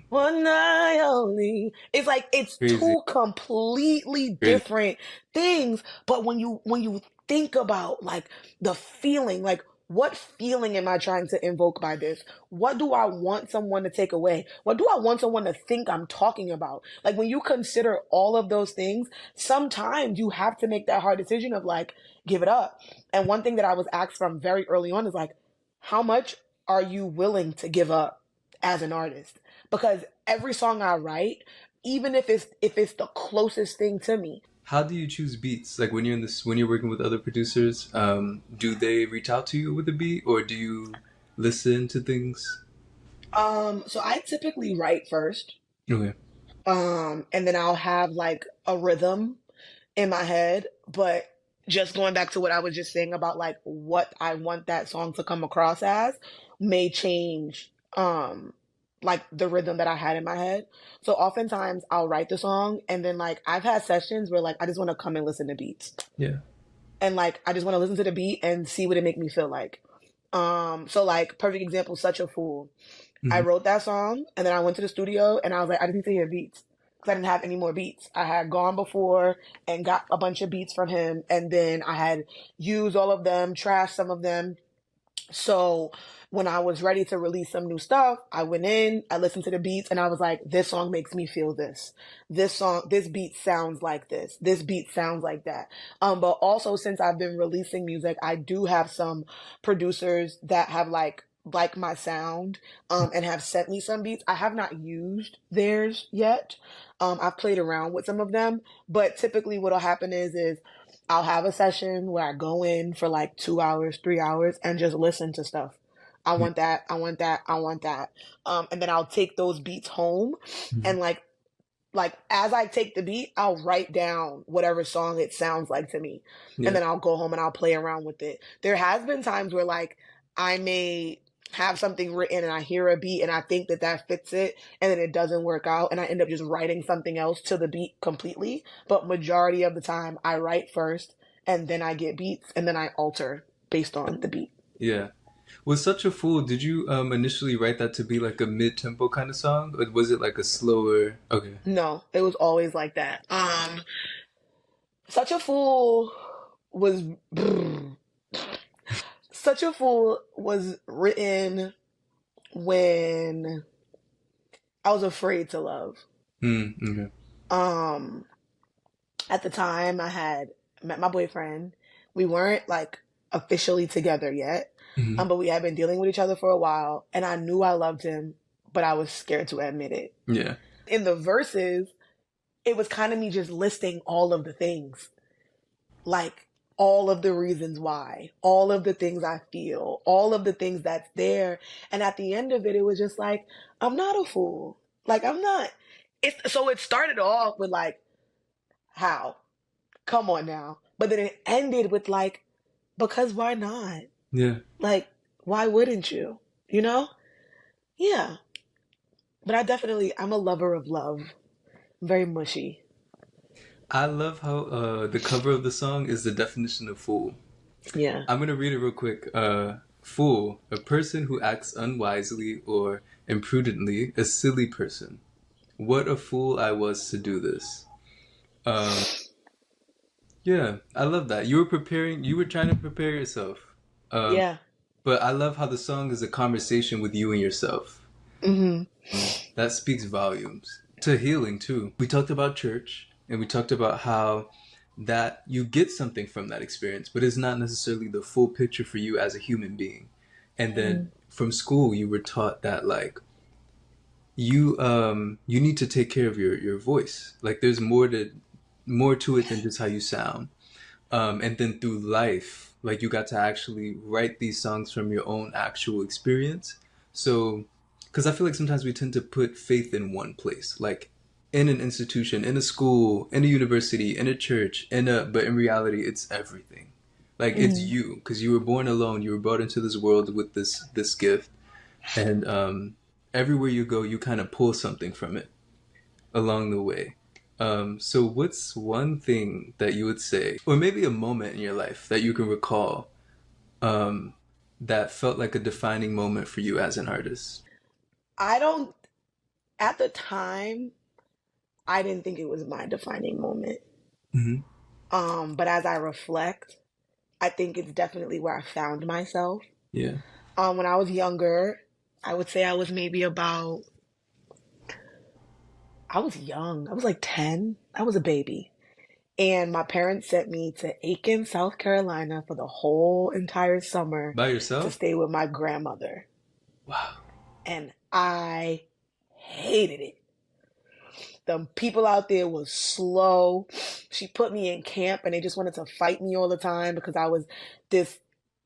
[SPEAKER 2] One Night Only. It's like it's
[SPEAKER 1] Crazy.
[SPEAKER 2] two completely
[SPEAKER 1] Crazy.
[SPEAKER 2] different things. But when you think about like the feeling, like what feeling am I trying to invoke by this? What do I want someone to take away? What do I want someone to think I'm talking about? Like when you consider all of those things, sometimes you have to make that hard decision of like, give it up. And one thing that I was asked from very early on is like, how much are you willing to give up as an artist? Because every song I write, even if it's the closest thing to me.
[SPEAKER 1] How do you choose beats? Like when you're working with other producers, do they reach out to you with a beat, or do you listen to things?
[SPEAKER 2] So I typically write first.
[SPEAKER 1] Okay.
[SPEAKER 2] And then I'll have like a rhythm in my head, but just going back to what I was just saying about like what I want that song to come across as may change like the rhythm that I had in my head. So oftentimes I'll write the song and then like I've had sessions where like I just want to come and listen to beats.
[SPEAKER 1] Yeah.
[SPEAKER 2] And like I just want to listen to the beat and see what it make me feel like. So like perfect example, Such a Fool. I
[SPEAKER 1] Mm-hmm.
[SPEAKER 2] wrote that song and then I went to the studio and I was like, I just need to hear beats because I didn't have any more beats. I had gone before and got a bunch of beats from him and then I had used all of them, trashed some of them. So when I was ready to release some new stuff, I went in, I listened to the beats, and I was like, this song makes me feel this. This beat sounds like this. This beat sounds like that. But also since I've been releasing music, I do have some producers that have like my sound, and have sent me some beats. I have not used theirs yet. I've played around with some of them, but typically what'll happen is I'll have a session where I go in for like 2 hours, 3 hours and just listen to stuff. I want that. I want that. I want that. And then I'll take those beats home
[SPEAKER 1] Mm-hmm.
[SPEAKER 2] and like like as I take the beat, I'll write down whatever song it sounds like to me. And
[SPEAKER 1] Yeah.
[SPEAKER 2] then I'll go home and I'll play around with it. There has been times where like I may have something written and I hear a beat and I think that that fits it and then it doesn't work out and I end up just writing something else to the beat completely. But majority of the time I write first and then I get beats and then I alter based on the beat.
[SPEAKER 1] Yeah. Was Such a Fool, did you initially write that to be like a mid-tempo kind of song? Or was it like a slower? Okay.
[SPEAKER 2] No, it was always like that. Such a Fool was Such a Fool was written when I was afraid to love.
[SPEAKER 1] Okay.
[SPEAKER 2] Um, at the time, I had met my boyfriend. We weren't like officially together yet,
[SPEAKER 1] Hmm.
[SPEAKER 2] but we had been dealing with each other for a while, and I knew I loved him, but I was scared to admit it.
[SPEAKER 1] Yeah.
[SPEAKER 2] In the verses, it was kind of me just listing all of the things, like all of the reasons why, all of the things I feel, all of the things that's there. And at the end of it, it was just like, I'm not a fool. Like, I'm not. So it started off with like, how? Come on now. But then it ended with like, because why not?
[SPEAKER 1] Yeah.
[SPEAKER 2] Like, why wouldn't you? You know? Yeah. But I'm a lover of love. Very mushy.
[SPEAKER 1] I love how the cover of the song is the definition of fool.
[SPEAKER 2] Yeah.
[SPEAKER 1] I'm gonna read it real quick. Fool, a person who acts unwisely or imprudently, a silly person. What a fool I was to do this. Um, yeah, I love that. You were trying to prepare yourself. Um,
[SPEAKER 2] Yeah.
[SPEAKER 1] but I love how the song is a conversation with you and yourself.
[SPEAKER 2] Hmm.
[SPEAKER 1] That speaks volumes to healing too. We talked about church and we talked about how that you get something from that experience, but it's not necessarily the full picture for you as a human being. And then
[SPEAKER 2] Hmm.
[SPEAKER 1] from school, you were taught that like you need to take care of your voice. Like there's more to it than just how you sound. And then through life, like you got to actually write these songs from your own actual experience. So, because I feel like sometimes we tend to put faith in one place, like in an institution, in a school, in a university, in a church, but in reality, it's everything. Like it's
[SPEAKER 2] Hmm.
[SPEAKER 1] you, because you were born alone. You were brought into this world with this gift, and everywhere you go, you kind of pull something from it along the way. So, what's one thing that you would say, or maybe a moment in your life that you can recall um, that felt like a defining moment for you as an artist?
[SPEAKER 2] I don't, at the time, I didn't think it was my defining moment.
[SPEAKER 1] Hmm.
[SPEAKER 2] But as I reflect, I think it's definitely where I found myself.
[SPEAKER 1] Yeah.
[SPEAKER 2] When I was younger, I would say I was maybe about, I was young. I was like 10. I was a baby. And my parents sent me to Aiken, South Carolina for the whole entire summer
[SPEAKER 1] By
[SPEAKER 2] to
[SPEAKER 1] yourself?
[SPEAKER 2] stay with my grandmother.
[SPEAKER 1] Wow.
[SPEAKER 2] And I hated it. The people out there was slow. She put me in camp and they just wanted to fight me all the time because I was this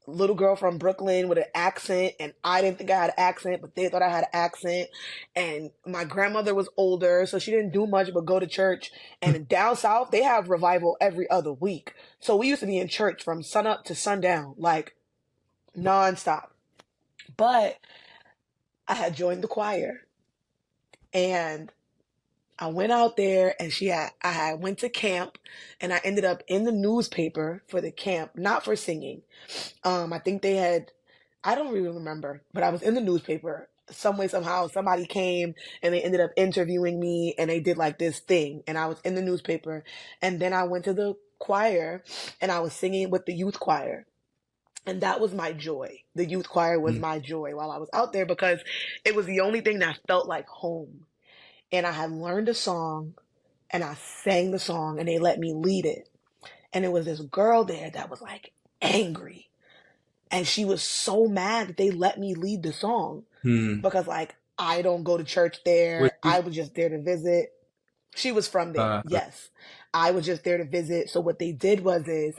[SPEAKER 2] little girl from Brooklyn with an accent and I didn't think I had an accent, but they thought I had an accent. And my grandmother was older, so she didn't do much but go to church. And down south, they have revival every other week. So we used to be in church from sunup to sundown, like nonstop. But I had joined the choir and I went out there and I had went to camp and I ended up in the newspaper for the camp, not for singing. I think I don't really remember, but I was in the newspaper some way, somehow. Somebody came and they ended up interviewing me and they did like this thing and I was in the newspaper. And then I went to the choir and I was singing with the youth choir. And that was my joy. The youth choir was
[SPEAKER 1] Mm.
[SPEAKER 2] my joy while I was out there because it was the only thing that felt like home. And I had learned a song and I sang the song and they let me lead it. And it was this girl there that was like angry. And she was so mad that they let me lead the song
[SPEAKER 1] Hmm.
[SPEAKER 2] because like I don't go to church
[SPEAKER 1] Was
[SPEAKER 2] there.
[SPEAKER 1] she?
[SPEAKER 2] I was just there to visit. She was from there.
[SPEAKER 1] Uh,
[SPEAKER 2] Yes. I was just there to visit. So what they did is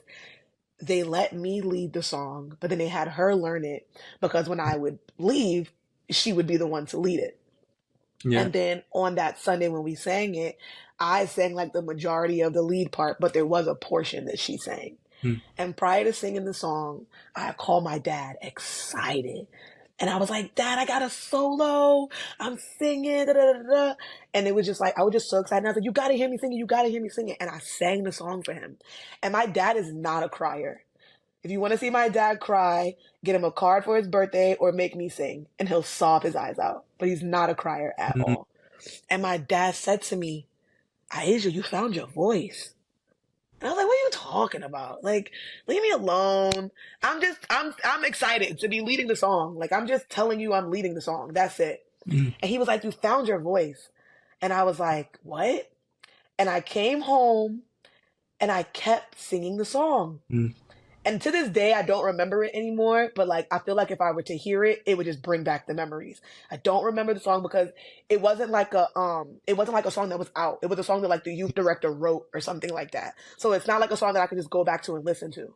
[SPEAKER 2] they let me lead the song, but then they had her learn it because when I would leave, she would be the one to lead it.
[SPEAKER 1] Yeah.
[SPEAKER 2] And then on that Sunday when we sang it, I sang like the majority of the lead part, but there was a portion that she sang.
[SPEAKER 1] Mm.
[SPEAKER 2] And prior to singing the song, I called my dad excited. And I was like, Dad, I got a solo. I'm singing. Da, da, da, da. And it was just like, I was just so excited. And I was like, you got to hear me singing. You got to hear me singing. And I sang the song for him. And my dad is not a crier. If you want to see my dad cry, get him a card for his birthday or make me sing. And he'll sob his eyes out. But he's not a crier at
[SPEAKER 1] Mm.
[SPEAKER 2] all. And my dad said to me, Aáisha, you found your voice. And I was like, what are you talking about? Like, leave me alone. I'm excited to be leading the song. Like, I'm just telling you I'm leading the song. That's it.
[SPEAKER 1] Mm.
[SPEAKER 2] And he was like, you found your voice. And I was like, what? And I came home and I kept singing the song.
[SPEAKER 1] Mm.
[SPEAKER 2] And to this day, I don't remember it anymore, but like, I feel like if I were to hear it, it would just bring back the memories. I don't remember the song because it wasn't like a song that was out. It was a song that like the youth director wrote or something like that. So it's not like a song that I could just go back to and listen to.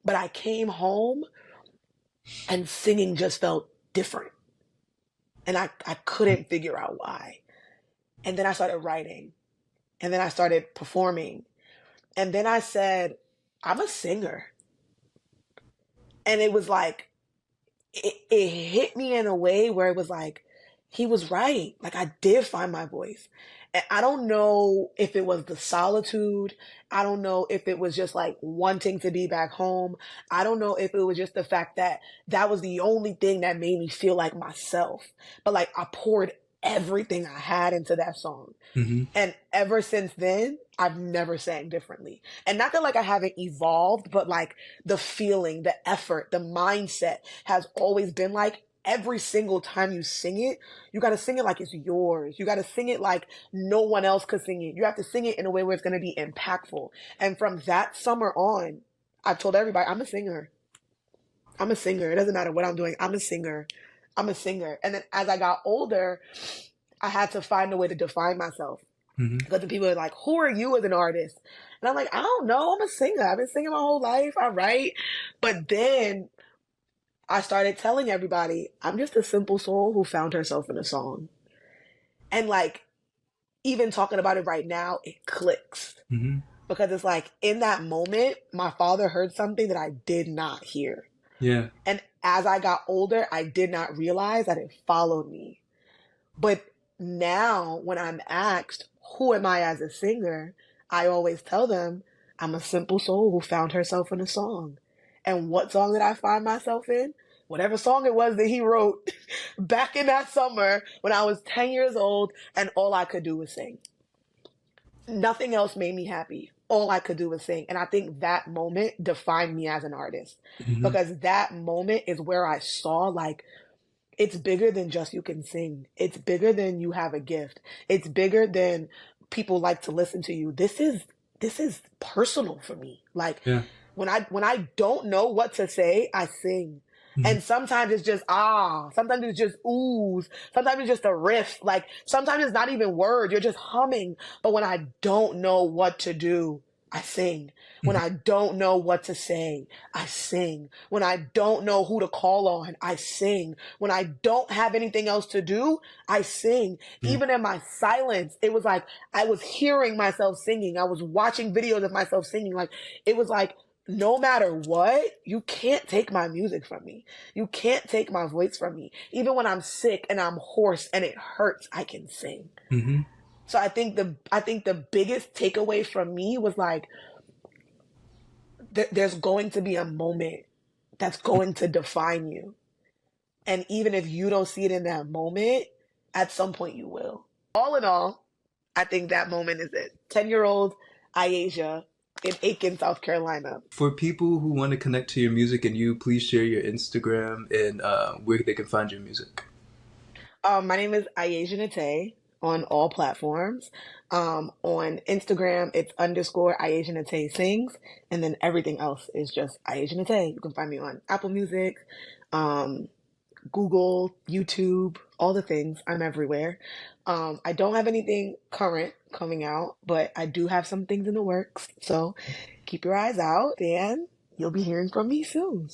[SPEAKER 2] But I came home and singing just felt different. And I couldn't figure out why. And then I started writing. And then I started performing. And then I said, I'm a singer. And it was like, it hit me in a way where it was like, he was right. Like I did find my voice. And I don't know if it was the solitude. I don't know if it was just like wanting to be back home. I don't know if it was just the fact that that was the only thing that made me feel like myself. But like I poured everything I had into that song.
[SPEAKER 1] Mm-hmm.
[SPEAKER 2] And ever since then, I've never sang differently. And not that like I haven't evolved, but like the feeling, the effort, the mindset has always been like every single time you sing it, you got to sing it like it's yours. You got to sing it like no one else could sing it. You have to sing it in a way where it's going to be impactful. And from that summer on, I've told everybody, I'm a singer. I'm a singer. It doesn't matter what I'm doing. I'm a singer. I'm a singer. And then as I got older, I had to find a way to define myself.
[SPEAKER 1] Mm-hmm.
[SPEAKER 2] Because the people are like, who are you as an artist? And I'm like, I don't know. I'm a singer. I've been singing my whole life. I write. But then I started telling everybody, I'm just a simple soul who found herself in a song. And like, even talking about it right now, it clicks.
[SPEAKER 1] Mm-hmm.
[SPEAKER 2] Because it's like, in that moment, my father heard something that I did not hear.
[SPEAKER 1] Yeah.
[SPEAKER 2] And as I got older, I did not realize that it followed me. But now, when I'm asked, who am I as a singer? I always tell them, I'm a simple soul who found herself in a song. And what song did I find myself in? Whatever song it was that he wrote back in that summer when I was 10 years old and all I could do was sing. Nothing else made me happy. All I could do was sing. And I think that moment defined me as an artist.
[SPEAKER 1] Mm-hmm.
[SPEAKER 2] Because that moment is where I saw like, it's bigger than just you can sing. It's bigger than you have a gift. It's bigger than people like to listen to you. This is personal for me. Like
[SPEAKER 1] Yeah.
[SPEAKER 2] when I don't know what to say, I sing.
[SPEAKER 1] Mm-hmm.
[SPEAKER 2] And sometimes it's just sometimes it's just oohs, sometimes it's just a riff. Like sometimes it's not even words, you're just humming. But when I don't know what to do, I sing. When I don't know what to say, I sing. When I don't know who to call on, I sing. When I don't have anything else to do, I sing.
[SPEAKER 1] Yeah.
[SPEAKER 2] Even in my silence, it was like I was hearing myself singing. I was watching videos of myself singing. Like it was like, no matter what, you can't take my music from me. You can't take my voice from me. Even when I'm sick and I'm hoarse and it hurts, I can sing.
[SPEAKER 1] Mm-hmm.
[SPEAKER 2] So I think the biggest takeaway from me was like, there's going to be a moment that's going to define you. And even if you don't see it in that moment, at some point you will. All in all, I think that moment is it. 10-year-old Aáisha in Aiken, South Carolina.
[SPEAKER 1] For people who want to connect to your music and you, please share your Instagram and where they can find your music.
[SPEAKER 2] My name is Aáisha Naté on all platforms. On Instagram, it's _ Aáisha Naté sings, and then everything else is just Aáisha Naté. You can find me on Apple Music, Google, YouTube, all the things. I'm everywhere. I don't have anything current coming out, but I do have some things in the works. So keep your eyes out and you'll be hearing from me soon.